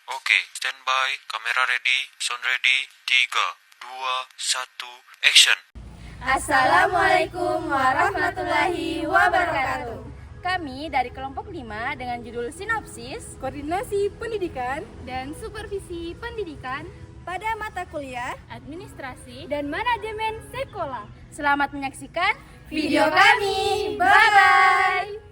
Oke, standby, kamera ready, sound ready, 3, 2, 1, action. Assalamualaikum warahmatullahi wabarakatuh. Kami dari kelompok 5 dengan judul Sinopsis, Koordinasi Pendidikan dan Supervisi Pendidikan pada mata kuliah Administrasi dan Manajemen Sekolah. Selamat menyaksikan Video kami. Bye-bye.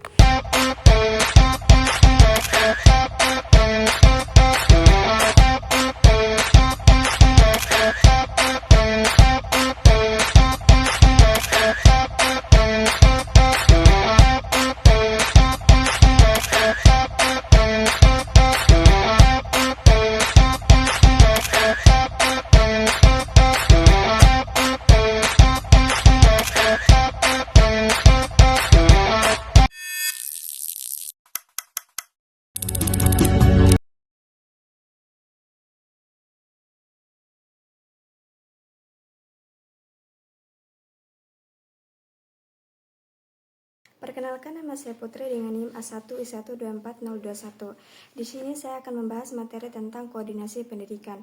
Perkenalkan, nama saya Putri dengan NIM A1I124021. Di sini saya akan membahas materi tentang koordinasi pendidikan.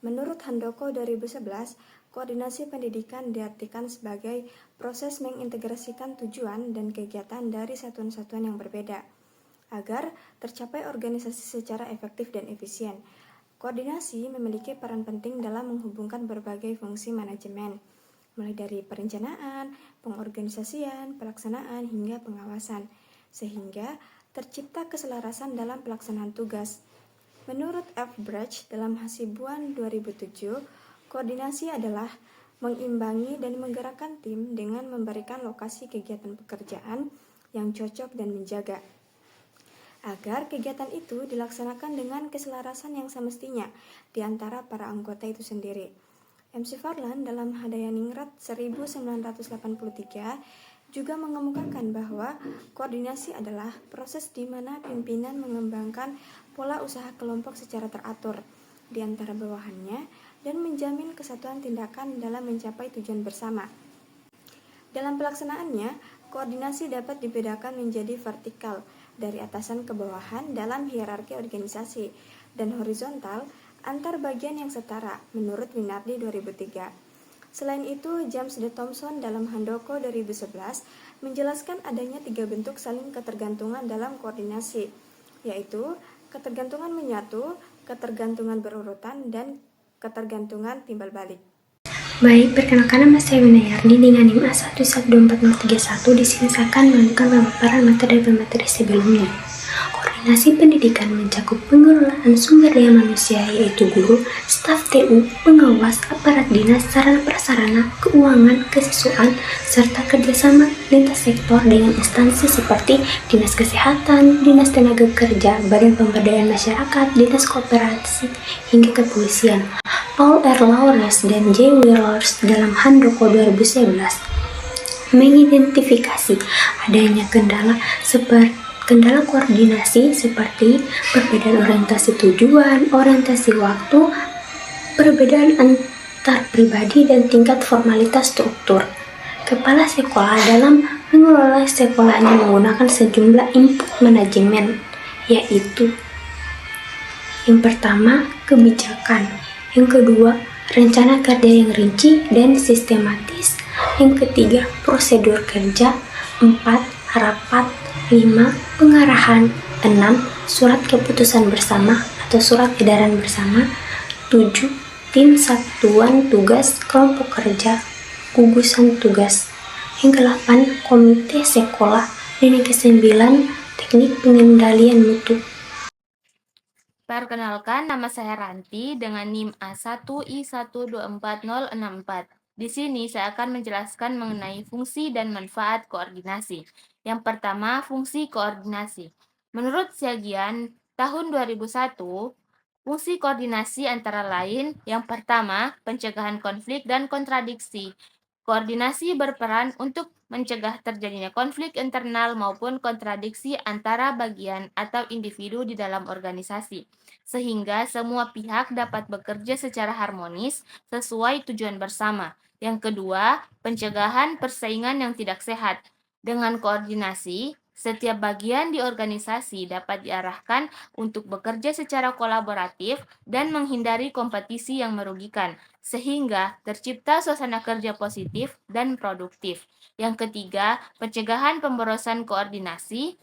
Menurut Handoko 2011, koordinasi pendidikan diartikan sebagai proses mengintegrasikan tujuan dan kegiatan dari satuan-satuan yang berbeda agar tercapai organisasi secara efektif dan efisien. Koordinasi memiliki peran penting dalam menghubungkan berbagai fungsi manajemen, mulai dari perencanaan, pengorganisasian, pelaksanaan, hingga pengawasan, sehingga tercipta keselarasan dalam pelaksanaan tugas. Menurut F. Brach dalam Hasibuan 2007, koordinasi adalah mengimbangi dan menggerakkan tim dengan memberikan lokasi kegiatan pekerjaan yang cocok dan menjaga agar kegiatan itu dilaksanakan dengan keselarasan yang semestinya di antara para anggota itu sendiri. MC Farlan dalam Hadayaningrat 1983 juga mengemukakan bahwa koordinasi adalah proses di mana pimpinan mengembangkan pola usaha kelompok secara teratur di antara bawahannya dan menjamin kesatuan tindakan dalam mencapai tujuan bersama. Dalam pelaksanaannya, koordinasi dapat dibedakan menjadi vertikal dari atasan ke bawahan dalam hierarki organisasi dan horizontal antar bagian yang setara menurut Winardi 2003. Selain itu, James D. Thompson dalam Handoko 2011 menjelaskan adanya 3 bentuk saling ketergantungan dalam koordinasi, yaitu ketergantungan menyatu, ketergantungan berurutan, dan ketergantungan timbal balik. Baik, perkenalkan nama saya Winayarni dengan NIM A1124031. Di sini saya akan melakukan pemaparan materi dan materi sebelumnya. Koordinasi pendidikan mencakup pengelolaan sumber daya manusia, yaitu guru, staf TU, pengawas, aparat dinas, sarana prasarana, keuangan, kesiswaan, serta kerjasama lintas sektor dengan instansi seperti Dinas Kesehatan, Dinas Tenaga Kerja, Badan Pemberdayaan Masyarakat, Dinas Koperasi, hingga kepolisian. Paul R. Lawrence dan J. Willers dalam Handoko 2011 mengidentifikasi adanya kendala koordinasi seperti perbedaan orientasi tujuan, orientasi waktu, perbedaan antar pribadi, dan tingkat formalitas struktur. Kepala sekolah dalam mengelola sekolahnya menggunakan sejumlah input manajemen, yaitu yang pertama, kebijakan. Yang kedua, rencana kerja yang rinci dan sistematis. Yang ketiga, prosedur kerja. 4, rapat. 5, pengarahan. 6, surat keputusan bersama atau surat edaran bersama. 7, tim satuan tugas kelompok kerja, gugusan tugas. Yang ke-8, komite sekolah. Dan yang ke-9, teknik pengendalian mutu. Perkenalkan, nama saya Ranti dengan NIM A1I124064. Di sini saya akan menjelaskan mengenai fungsi dan manfaat koordinasi. Yang pertama, fungsi koordinasi. Menurut Syagian tahun 2001, fungsi koordinasi antara lain yang pertama, pencegahan konflik dan kontradiksi. Koordinasi berperan untuk mencegah terjadinya konflik internal maupun kontradiksi antara bagian atau individu di dalam organisasi, sehingga semua pihak dapat bekerja secara harmonis sesuai tujuan bersama. Yang kedua, pencegahan persaingan yang tidak sehat. Dengan koordinasi, Setiap bagian di organisasi dapat diarahkan untuk bekerja secara kolaboratif dan menghindari kompetisi yang merugikan, sehingga tercipta suasana kerja positif dan produktif. Yang ketiga, pencegahan pemborosan koordinasi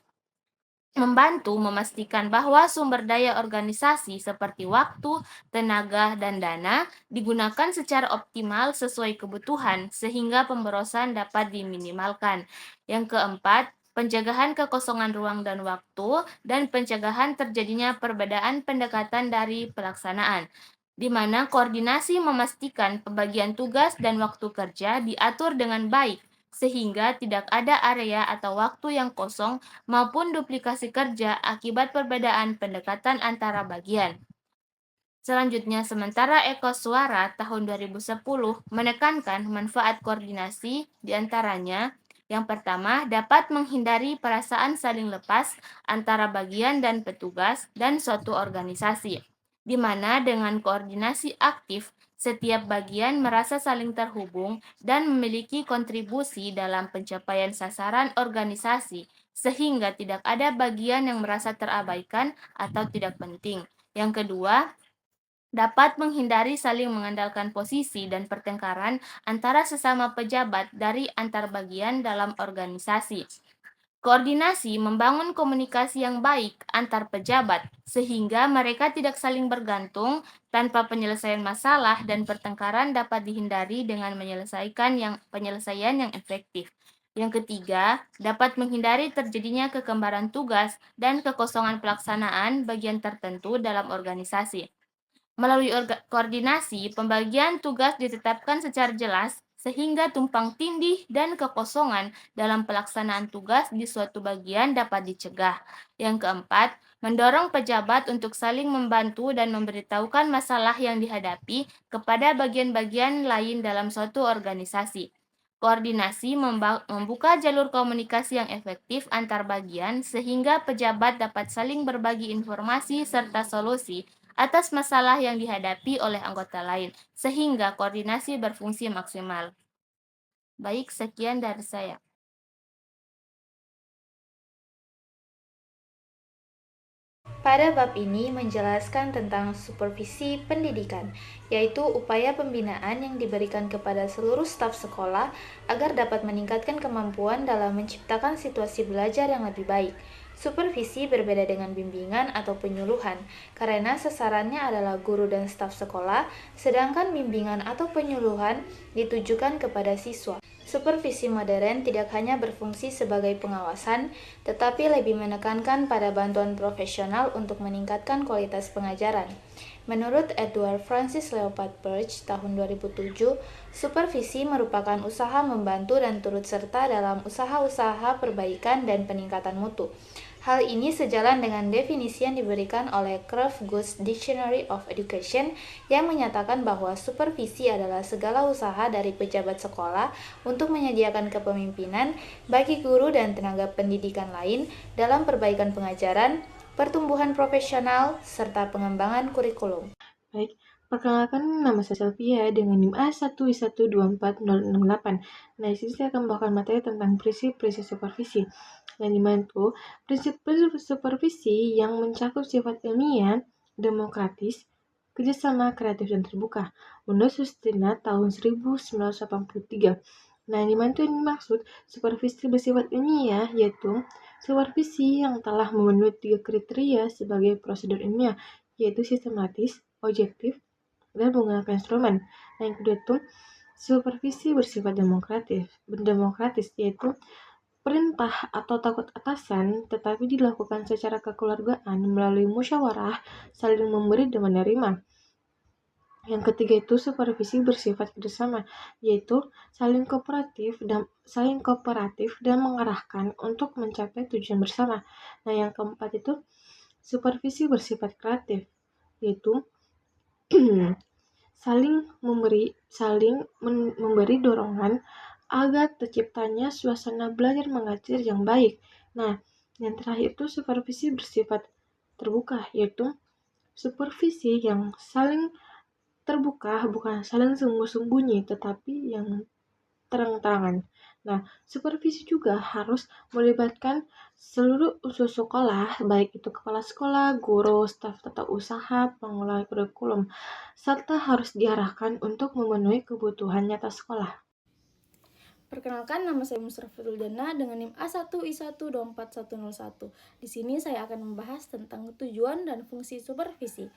membantu memastikan bahwa sumber daya organisasi seperti waktu, tenaga, dan dana digunakan secara optimal sesuai kebutuhan sehingga pemborosan dapat diminimalkan. Yang keempat, pencegahan kekosongan ruang dan waktu dan pencegahan terjadinya perbedaan pendekatan dari pelaksanaan, di mana koordinasi memastikan pembagian tugas dan waktu kerja diatur dengan baik sehingga tidak ada area atau waktu yang kosong maupun duplikasi kerja akibat perbedaan pendekatan antara bagian. Selanjutnya, sementara Eko Suara tahun 2010 menekankan manfaat koordinasi diantaranya yang pertama, dapat menghindari perasaan saling lepas antara bagian dan petugas dan suatu organisasi, di mana dengan koordinasi aktif, setiap bagian merasa saling terhubung dan memiliki kontribusi dalam pencapaian sasaran organisasi, sehingga tidak ada bagian yang merasa terabaikan atau tidak penting. Yang kedua, dapat menghindari saling mengandalkan posisi dan pertengkaran antara sesama pejabat dari antar bagian dalam organisasi. Koordinasi membangun komunikasi yang baik antar pejabat, sehingga mereka tidak saling bergantung tanpa penyelesaian masalah dan pertengkaran dapat dihindari dengan penyelesaian yang efektif. Yang ketiga, dapat menghindari terjadinya kekembaran tugas dan kekosongan pelaksanaan bagian tertentu dalam organisasi. Melalui koordinasi, pembagian tugas ditetapkan secara jelas sehingga tumpang tindih dan kekosongan dalam pelaksanaan tugas di suatu bagian dapat dicegah. Yang keempat, mendorong pejabat untuk saling membantu dan memberitahukan masalah yang dihadapi kepada bagian-bagian lain dalam suatu organisasi. Koordinasi membuka jalur komunikasi yang efektif antar bagian sehingga pejabat dapat saling berbagi informasi serta solusi atas masalah yang dihadapi oleh anggota lain, sehingga koordinasi berfungsi maksimal. Baik, sekian dari saya. Pada bab ini menjelaskan tentang supervisi pendidikan, yaitu upaya pembinaan yang diberikan kepada seluruh staf sekolah agar dapat meningkatkan kemampuan dalam menciptakan situasi belajar yang lebih baik. Supervisi berbeda dengan bimbingan atau penyuluhan, karena sasarannya adalah guru dan staf sekolah, sedangkan bimbingan atau penyuluhan ditujukan kepada siswa. Supervisi modern tidak hanya berfungsi sebagai pengawasan, tetapi lebih menekankan pada bantuan profesional untuk meningkatkan kualitas pengajaran. Menurut Edward Francis Leopold Birch tahun 2007, supervisi merupakan usaha membantu dan turut serta dalam usaha-usaha perbaikan dan peningkatan mutu. Hal ini sejalan dengan definisi yang diberikan oleh Kraft Goods Dictionary of Education yang menyatakan bahwa supervisi adalah segala usaha dari pejabat sekolah untuk menyediakan kepemimpinan bagi guru dan tenaga pendidikan lain dalam perbaikan pengajaran, pertumbuhan profesional, serta pengembangan kurikulum. Baik, perkenalkan nama saya Sylvia dengan NIM A1124068. Nah, di sini saya akan membawakan materi tentang prinsip-prinsip supervisi. Yang dimana itu prinsip-prinsip supervisi yang mencakup sifat ilmiah, demokratis, kerjasama kreatif dan terbuka. Menurut Sustina tahun 1983. Nah, yang dimana itu yang dimaksud supervisi bersifat ilmiah yaitu supervisi yang telah memenuhi 3 kriteria sebagai prosedur ilmiah, yaitu sistematis, objektif, dan menggunakan instrumen. Nah, yang kedua itu supervisi bersifat demokratis, yaitu perintah atau takut atasan tetapi dilakukan secara kekeluargaan melalui musyawarah, saling memberi dan menerima. Yang ketiga itu supervisi bersifat kerjasama, yaitu saling kooperatif dan mengarahkan untuk mencapai tujuan bersama. Nah, yang keempat itu supervisi bersifat kreatif, yaitu saling memberi dorongan agar terciptanya suasana belajar mengajar yang baik. Nah, yang terakhir itu supervisi bersifat terbuka, yaitu supervisi yang saling terbuka, bukan saling sembunyi-sembunyi, tetapi yang terang-terangan. Nah, supervisi juga harus melibatkan seluruh unsur sekolah, baik itu kepala sekolah, guru, staf tata usaha, pengelola kurikulum, serta harus diarahkan untuk memenuhi kebutuhan nyata sekolah. Perkenalkan, nama saya Musrafiul Dana dengan NIM A1I1241101. Di sini saya akan membahas tentang tujuan dan fungsi supervisi.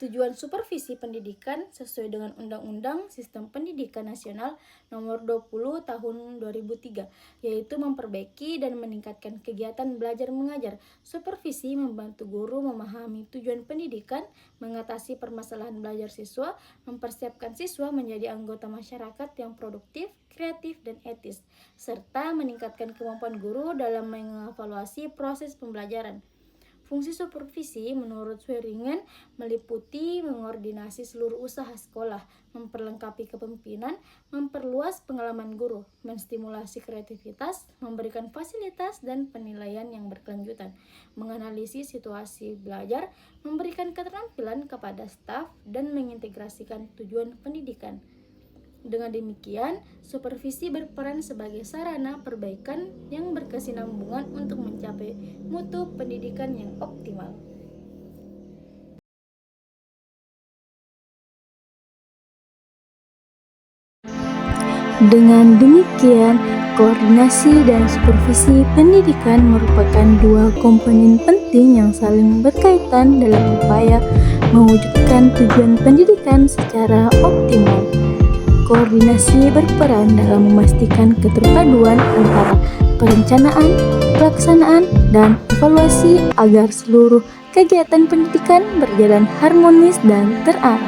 Tujuan supervisi pendidikan sesuai dengan Undang-Undang Sistem Pendidikan Nasional Nomor 20 Tahun 2003, yaitu memperbaiki dan meningkatkan kegiatan belajar mengajar. Supervisi membantu guru memahami tujuan pendidikan, mengatasi permasalahan belajar siswa, mempersiapkan siswa menjadi anggota masyarakat yang produktif, kreatif, dan etis, serta meningkatkan kemampuan guru dalam mengevaluasi proses pembelajaran. Fungsi supervisi menurut Swearingen meliputi mengordinasi seluruh usaha sekolah, memperlengkapi kepemimpinan, memperluas pengalaman guru, menstimulasi kreativitas, memberikan fasilitas dan penilaian yang berkelanjutan, menganalisis situasi belajar, memberikan keterampilan kepada staf, dan mengintegrasikan tujuan pendidikan. Dengan demikian, supervisi berperan sebagai sarana perbaikan yang berkesinambungan untuk mencapai mutu pendidikan yang optimal. Dengan demikian, koordinasi dan supervisi pendidikan merupakan dua komponen penting yang saling berkaitan dalam upaya mewujudkan tujuan pendidikan secara optimal. Koordinasi berperan dalam memastikan keterpaduan antara perencanaan, pelaksanaan, dan evaluasi agar seluruh kegiatan pendidikan berjalan harmonis dan terarah.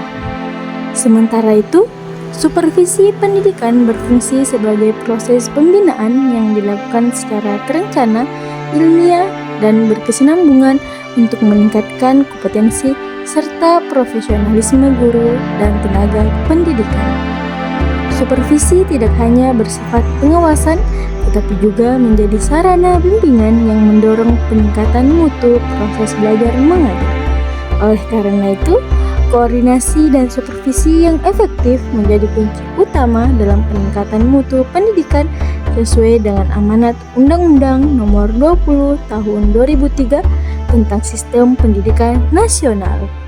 Sementara itu, supervisi pendidikan berfungsi sebagai proses pembinaan yang dilakukan secara terencana, ilmiah, dan berkesinambungan untuk meningkatkan kompetensi serta profesionalisme guru dan tenaga pendidikan. Supervisi tidak hanya bersifat pengawasan, tetapi juga menjadi sarana bimbingan yang mendorong peningkatan mutu proses belajar mengajar. Oleh karena itu, koordinasi dan supervisi yang efektif menjadi kunci utama dalam peningkatan mutu pendidikan sesuai dengan amanat Undang-Undang Nomor 20 Tahun 2003 tentang Sistem Pendidikan Nasional.